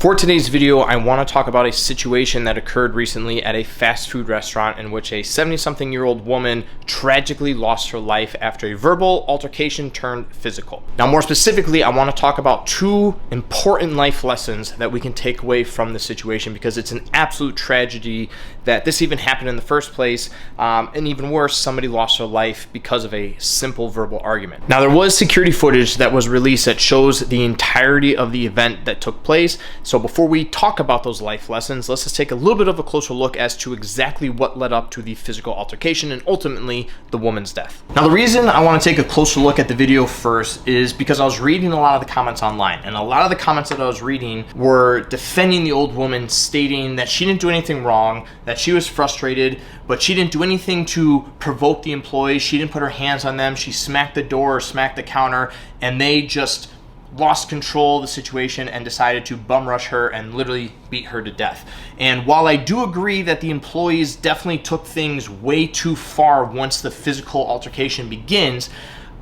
For today's video, I want to talk about a situation that occurred recently at a fast food restaurant in which a 70-something-year-old woman tragically lost her life after a verbal altercation turned physical. Now, more specifically, I want to talk about two important life lessons that we can take away from this situation, because it's an absolute tragedy that this even happened in the first place, and even worse, somebody lost their life because of a simple verbal argument. Now, there was security footage that was released that shows the entirety of the event that took place. So before we talk about those life lessons, let's just take a little bit of a closer look as to exactly what led up to the physical altercation and ultimately the woman's death. Now, the reason I want to take a closer look at the video first is because I was reading a lot of the comments online, and a lot of the comments that I was reading were defending the old woman, stating that she didn't do anything wrong, that she was frustrated, but she didn't do anything to provoke the employees. She didn't put her hands on them. She smacked the door or smacked the counter, and they just lost control of the situation and decided to bum rush her and literally beat her to death. And while I do agree that the employees definitely took things way too far once the physical altercation begins,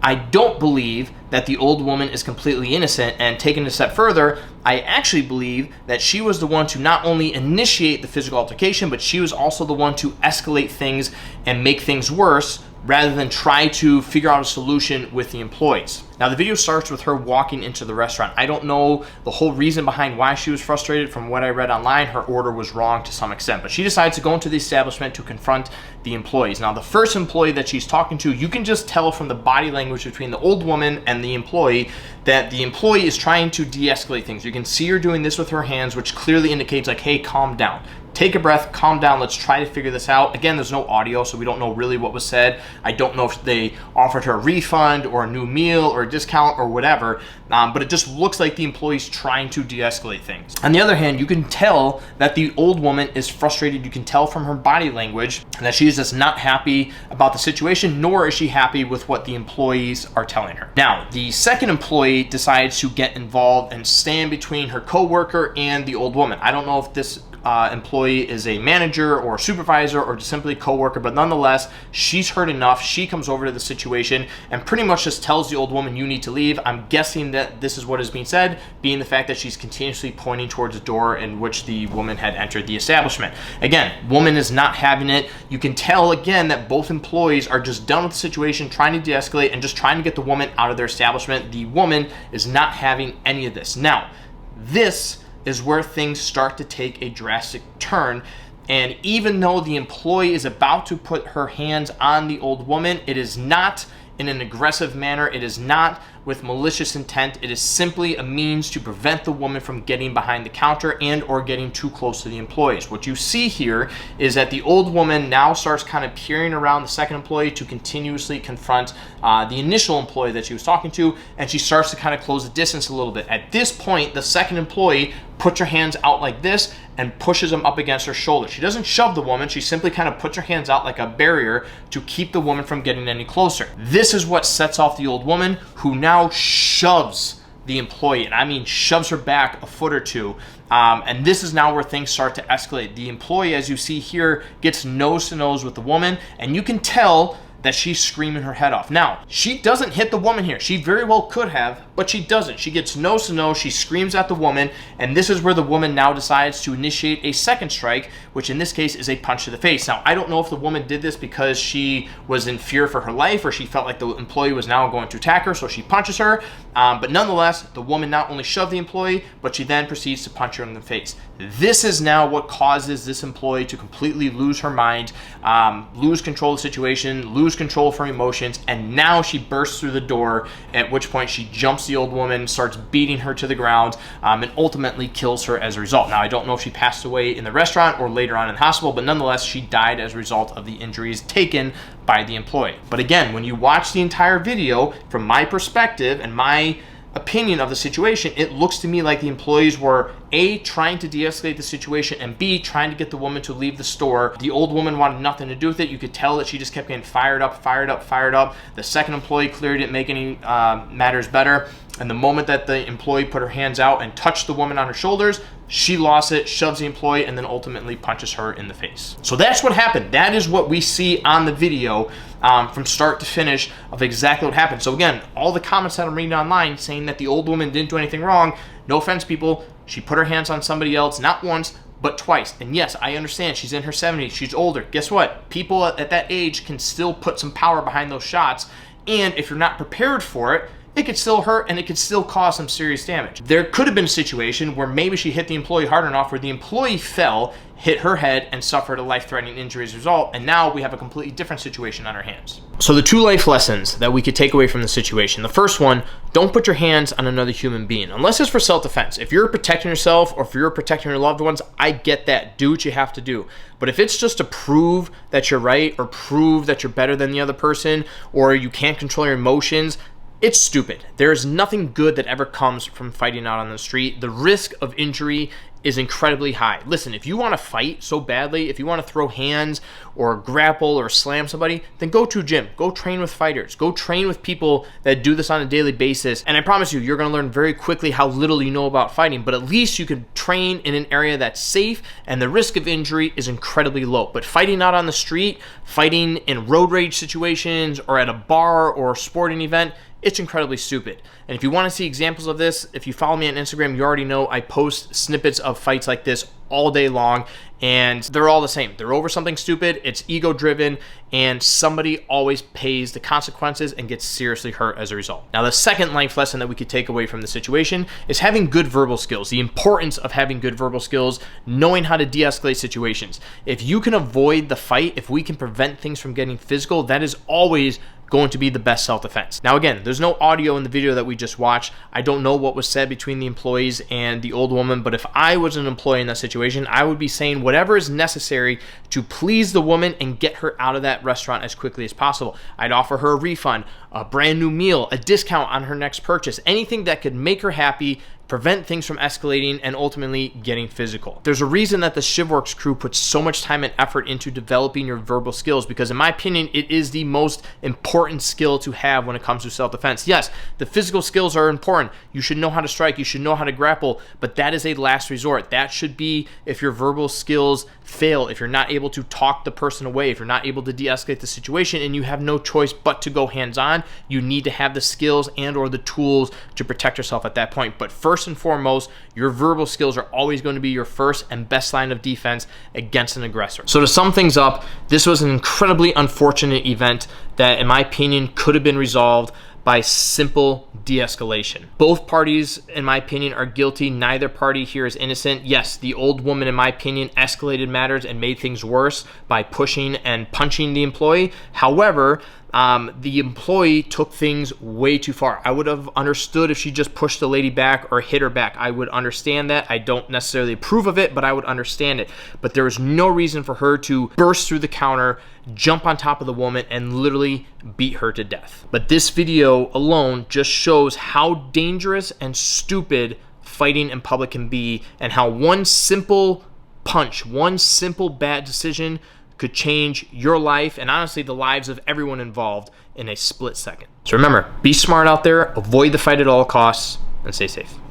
I don't believe that the old woman is completely innocent. And taking it a step further, I actually believe that she was the one to not only initiate the physical altercation, but she was also the one to escalate things and make things worse, rather than try to figure out a solution with the employees. Now, the video starts with her walking into the restaurant. I don't know the whole reason behind why she was frustrated. From what I read online, her order was wrong to some extent, but she decides to go into the establishment to confront the employees. Now, the first employee that she's talking to, you can just tell from the body language between the old woman and the employee that the employee is trying to de-escalate things. You can see her doing this with her hands, which clearly indicates like, hey, calm down. Take a breath, calm down, let's try to figure this out. Again, there's no audio, so we don't know really what was said. I don't know if they offered her a refund or a new meal or a discount or whatever, but it just looks like the employee's trying to de-escalate things. On the other hand, you can tell that the old woman is frustrated. You can tell from her body language that she is just not happy about the situation, nor is she happy with what the employees are telling her. Now, the second employee decides to get involved and stand between her coworker and the old woman. I don't know if this employee is a manager or a supervisor or just simply coworker, but nonetheless, she's heard enough. She comes over to the situation and pretty much just tells the old woman, you need to leave. I'm guessing that this is what is being said, being the fact that she's continuously pointing towards the door in which the woman had entered the establishment. Again, woman is not having it. You can tell again that both employees are just done with the situation, trying to de-escalate and just trying to get the woman out of their establishment. The woman is not having any of this. Now, this is where things start to take a drastic turn. And even though the employee is about to put her hands on the old woman, it is not in an aggressive manner. It is not with malicious intent. It is simply a means to prevent the woman from getting behind the counter and or getting too close to the employees. What you see here is that the old woman now starts kind of peering around the second employee to continuously confront the initial employee that she was talking to, and she starts to kind of close the distance a little bit. At this point, the second employee puts her hands out like this and pushes them up against her shoulder. She doesn't shove the woman. She simply kind of puts her hands out like a barrier to keep the woman from getting any closer. This is what sets off the old woman, who now shoves the employee, and I mean shoves her back a foot or two. And this is now where things start to escalate. The employee, as you see here, gets nose to nose with the woman, and you can tell that she's screaming her head off. Now, she doesn't hit the woman here. She very well could have, but she doesn't. She gets nose to nose, she screams at the woman, and this is where the woman now decides to initiate a second strike, which in this case is a punch to the face. Now, I don't know if the woman did this because she was in fear for her life or she felt like the employee was now going to attack her, so she punches her. But nonetheless, the woman not only shoved the employee, but she then proceeds to punch her in the face. This is now what causes this employee to completely lose her mind, lose control of the situation, lose control of her emotions, and now she bursts through the door, at which point she jumps the old woman, starts beating her to the ground, and ultimately kills her as a result. Now, I don't know if she passed away in the restaurant or later on in the hospital, but nonetheless, she died as a result of the injuries taken by the employee. But again, when you watch the entire video, from my perspective and my opinion of the situation, it looks to me like the employees were A, trying to de-escalate the situation, and B, trying to get the woman to leave the store. The old woman wanted nothing to do with it. You could tell that she just kept getting fired up, fired up, fired up. The second employee clearly didn't make any matters better. And the moment that the employee put her hands out and touched the woman on her shoulders, she lost it, shoves the employee, and then ultimately punches her in the face. So that's what happened. That is what we see on the video from start to finish of exactly what happened. So again, all the comments that I'm reading online saying that the old woman didn't do anything wrong, no offense, people, She put her hands on somebody else, not once, but twice. And yes, I understand she's in her 70s, she's older. Guess what? People at that age can still put some power behind those shots. And if you're not prepared for it, it could still hurt and it could still cause some serious damage. There could have been a situation where maybe she hit the employee hard enough where the employee fell, hit her head, and suffered a life-threatening injury as a result, and now we have a completely different situation on our hands. So the 2 life lessons that we could take away from the situation. The first one, don't put your hands on another human being, unless it's for self-defense. If you're protecting yourself or if you're protecting your loved ones, I get that. Do what you have to do. But if it's just to prove that you're right or prove that you're better than the other person or you can't control your emotions, it's stupid. There is nothing good that ever comes from fighting out on the street. The risk of injury is incredibly high. Listen, if you want to fight so badly, if you want to throw hands or grapple or slam somebody, then go to a gym. Go train with fighters. Go train with people that do this on a daily basis. And I promise you, you're going to learn very quickly how little you know about fighting, but at least you can train in an area that's safe and the risk of injury is incredibly low. But fighting out on the street, fighting in road rage situations or at a bar or a sporting event, it's incredibly stupid. And if you want to see examples of this, if you follow me on Instagram, you already know I post snippets of fights like this all day long, and they're all the same. They're over something stupid, it's ego-driven, and somebody always pays the consequences and gets seriously hurt as a result. Now, the second life lesson that we could take away from the situation is having good verbal skills, the importance of having good verbal skills, knowing how to de-escalate situations. If you can avoid the fight, if we can prevent things from getting physical, that is always going to be the best self-defense. Now again, there's no audio in the video that we just watched. I don't know what was said between the employees and the old woman, but if I was an employee in that situation, I would be saying whatever is necessary to please the woman and get her out of that restaurant as quickly as possible. I'd offer her a refund, a brand new meal, a discount on her next purchase, anything that could make her happy, prevent things from escalating, and ultimately getting physical. There's a reason that the ShivWorks crew puts so much time and effort into developing your verbal skills, because in my opinion, it is the most important skill to have when it comes to self-defense. Yes, the physical skills are important. You should know how to strike, you should know how to grapple, but that is a last resort. That should be if your verbal skills fail, if you're not able to talk the person away, if you're not able to de-escalate the situation and you have no choice but to go hands-on, you need to have the skills and or the tools to protect yourself at that point. But first and foremost, your verbal skills are always going to be your first and best line of defense against an aggressor. So to sum things up, this was an incredibly unfortunate event that, in my opinion, could have been resolved by simple de-escalation. Both parties, in my opinion, are guilty. Neither party here is innocent. Yes, the old woman, in my opinion, escalated matters and made things worse by pushing and punching the employee. However, the employee took things way too far. I would have understood if she just pushed the lady back or hit her back. I would understand that. I don't necessarily approve of it, but I would understand it. But there was no reason for her to burst through the counter, jump on top of the woman, and literally beat her to death. But this video alone just shows how dangerous and stupid fighting in public can be, and how one simple punch, one simple bad decision could change your life and honestly the lives of everyone involved in a split second. So remember, be smart out there, avoid the fight at all costs, and stay safe.